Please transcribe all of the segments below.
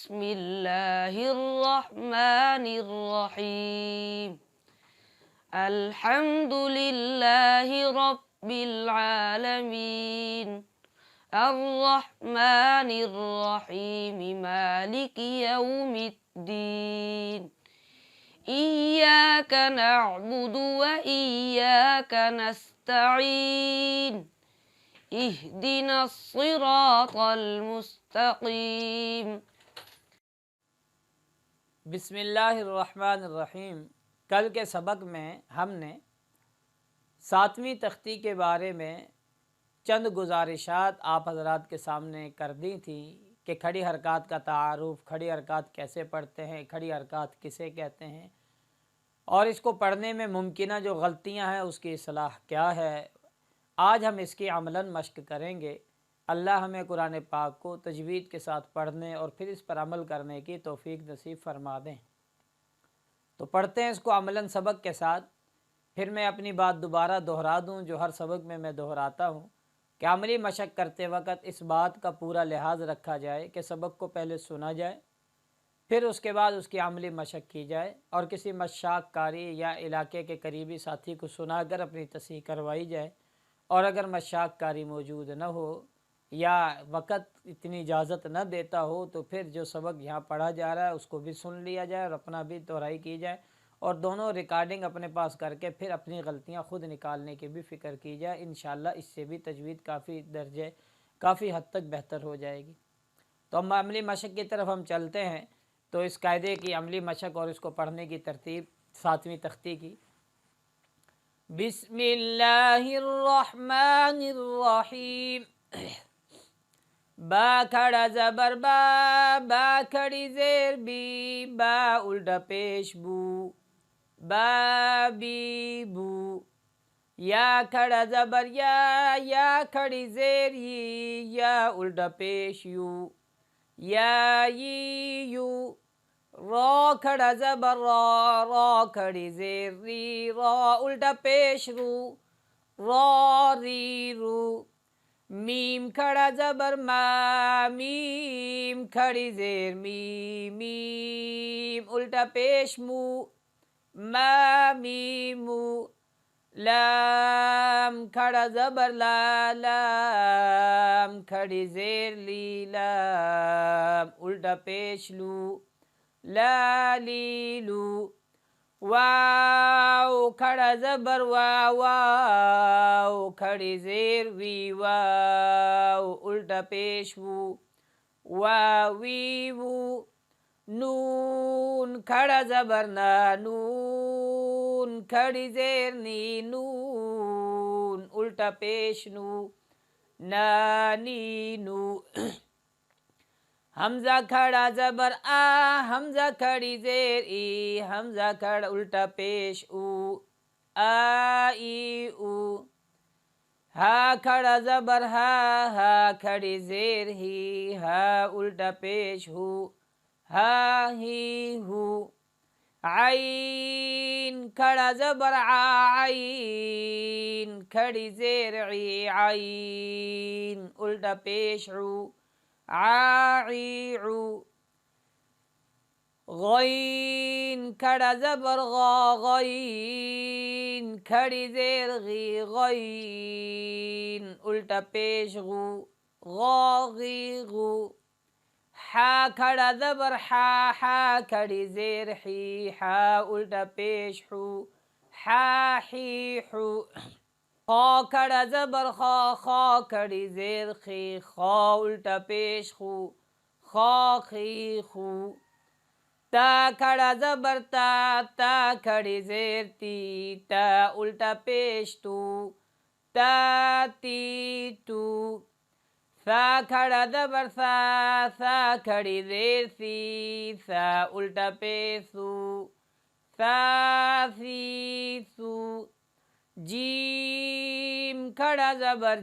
बिस्मिल्लाहिर्रहमानिर्रहीम। अल्हम्दुलिल्लाहि रब्बिल आलमीन। अर्रहमानिर्रहीम मालिकि यौमिद्दीन। इय्याका नअबुदु व इय्याका नस्तईन। इहदिनस सिरातल मुस्तकीम। बिस्मिल्लाहिर्रहमानिर्रहीम। कल के सबक में हमने 7वीं तख्ती के बारे में चंद गुजारिशात आप हज़रात के सामने कर दी थी कि खड़ी हरकत का तारुफ, खड़ी हरकत कैसे पढ़ते हैं, खड़ी हरकत किसे कहते हैं और इसको पढ़ने में मुमकिना जो गलतियां हैं उसकी इस्लाह क्या है। आज हम इसकी अमलन मश्क करेंगे। अल्लाह हमें कुरान पाक को तजवीद के साथ पढ़ने और फिर इस पर अमल करने की तौफीक नसीब फरमा दें। तो पढ़ते हैं इसको अमलन सबक के साथ। फिर मैं अपनी बात दोबारा दोहरा दूं जो हर सबक में मैं दोहराता हूं कि अमली मशक करते वक्त इस बात का पूरा लिहाज रखा जाए कि सबक को पहले सुना जाए, फिर उसके बाद उसकी अमली मशक की जाए और किसी मशाक कारी या इलाके के करीबी साथी को सुनाकर अपनी तस्हीह करवाई जाए। और अगर मशाक कारी मौजूद न हो या वक़्त इतनी इजाज़त न देता हो तो फिर जो सबक यहाँ पढ़ा जा रहा है उसको भी सुन लिया जाए और अपना भी दोहराई की जाए और दोनों रिकॉर्डिंग अपने पास करके फिर अपनी गलतियाँ ख़ुद निकालने की भी फ़िक्र की जाए। इंशाअल्लाह इससे भी तजवीद काफ़ी हद तक बेहतर हो जाएगी। तो हम अमली मशक की तरफ हम चलते हैं। तो इस कायदे की अमली मशक और इसको पढ़ने की तरतीब 7वीं तख्ती की। बिस्मिल्लाहिर्रहमानिर्रहीम। बा खड़ा ज़बर बा, बा खड़ी ज़ेर बी, बा उल्टा पेश बू, बा बी बू। या खड़ा ज़बर या खड़ी ज़ेर यी, या उल्टा पेश यू, या यी यू। रॉ खड़ा ज़बर रॉ खड़ी ज़ेर री, रॉ उल्टा पेश रू, रॉ री रू। मीम खड़ा ज़बर मीम खड़ी ज़ेर मीम उल्टा पेश मू, मीमू। लाम खड़ा ज़बर लाम खड़ी ज़ेर लाम उल्टा पेश लू, लीलू। वाव खड़ा ज़बर वाव खड़ी ज़ेर वी, वाव उल्टा पेश वू, वी वू। नून खड़ा ज़बर नून खड़ी ज़ेर नी, नून उल्टा पेश नू, नी नू। हमज़ा खड़ा ज़बर हमज़ा खड़ी ज़ेर ई, हमज़ा खड़ा उल्टा पेश ऊ, ई ऊ। हा खड़ा ज़बर हा खड़ी ज़ेर ही, हा उल्टा पेश हू, ही हू। आइन खड़ा ज़बर आइन खड़ी ज़ेर ई, आइन उल्टा पेश ऊ, ऊ। गईन खड़ा ज़बर गईन खड़ी ज़ेर गी, गईन उल्टा पेश गू, गी गू। हा खड़ा ज़बर हा खड़ी ज़ेर ही, हा उल्टा पेश हू, ही हू। खा खड़ा ज़बर खा खड़ी ज़ेर खी, खा उल्टा पेश खू, खी खू। ता खड़ा ज़बर ता खड़ी ज़ेर ती, ता उल्टा पेश तू, ती तू। सा खड़ा ज़बर सा खड़ी ज़ेर सी, सा उल्टा पेश सू, सी सू। जीम खड़ा ज़बर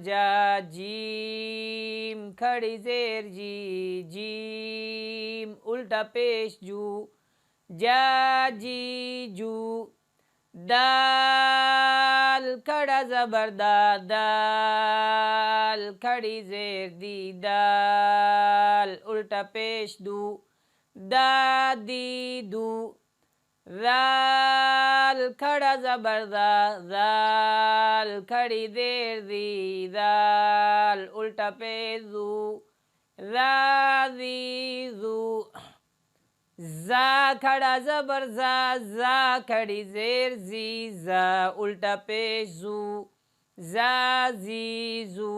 जीम खड़ी ज़ेर जीम उल्टा पेश जू, जी जू। दाल खड़ा ज़बर दाल खड़ी ज़ेर दी, दाल उल्टा पेश दू, दा दी दू, दाल खड़ा ज़बर दा, दाल खड़ी देर दी, दाल उल्टा पेश दू, दा दी दू, जा खड़ा ज़बर जा, जा खड़ी जेर जी, जा उल्टा पेश जू, जा जी जू,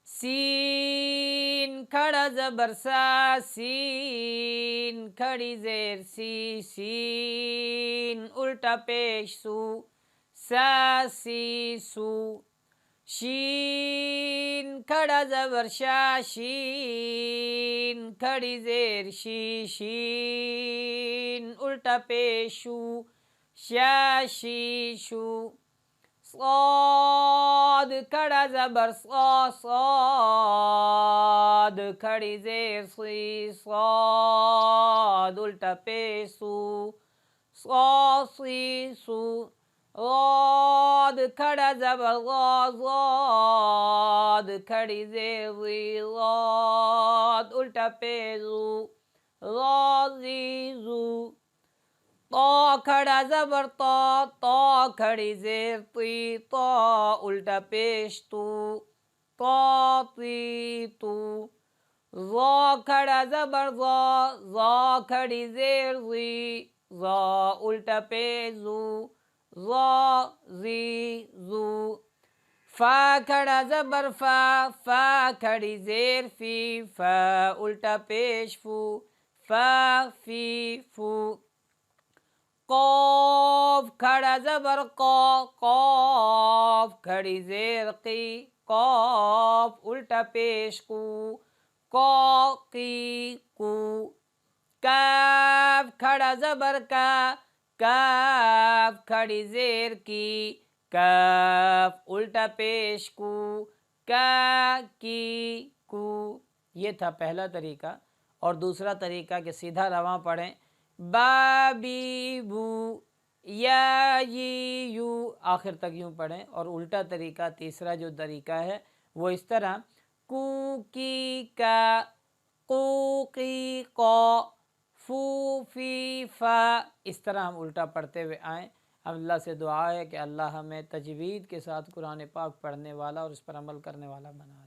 सीन खड़ा ज़बर सा, सीन खड़ी जेर सी, सीन उल्टा पेश सू, सा सी सू, शीन खड़ा ज़बर शा, शीन खड़ी जेर शी, शीन उल्टा पेशू, शा शी शू, स्वाद खड़ा ज़बर सौ, स्वाद खड़ी जेर सी, स्वाद उल्टा पेशू, सौ सी सू, ज़ाद खड़ा ज़बर ज़ा, ज़ाद खड़ी जेर ज़ी, ज़ाद उल्टा पेशू, ज़ी ज़ू, तो खड़ा ज़बर तो खड़ी जेर ती, तो उल्टा पेश तू, तो ती तू, ज़ा खड़ा ज़बर ज़ा खड़ी जेर ज़ी, ज़ा उल्टा पेश ज़ू, ज़ा ज़ी ज़ू, फा खड़ा ज़बर फा खड़ी जेर फी, फा उल्टा पेश फू, फा फी फू, क़ाफ़ खड़ा ज़बर क़ाफ़ खड़ी जेर क़ी, क़ाफ़ उल्टा पेश कू, क़ा की कू, काफ खड़ा ज़बर काफ खड़ी जेर की, काफ उल्टा पेश कू, का की कू। ये था पहला तरीका। और दूसरा तरीका कि सीधा रवां पढ़ें, बा बी बू, या ये यू, आखिर तक यूँ पढ़ें। और उल्टा तरीका तीसरा जो तरीका है वो इस तरह, कू की का, कू की को, फू फी फा, इस तरह हम उल्टा पढ़ते हुए आएँ। अल्लाह से दुआ है कि अल्लाह हमें तजवीद के साथ कुरान पाक पढ़ने वाला और इस पर अमल करने वाला बना।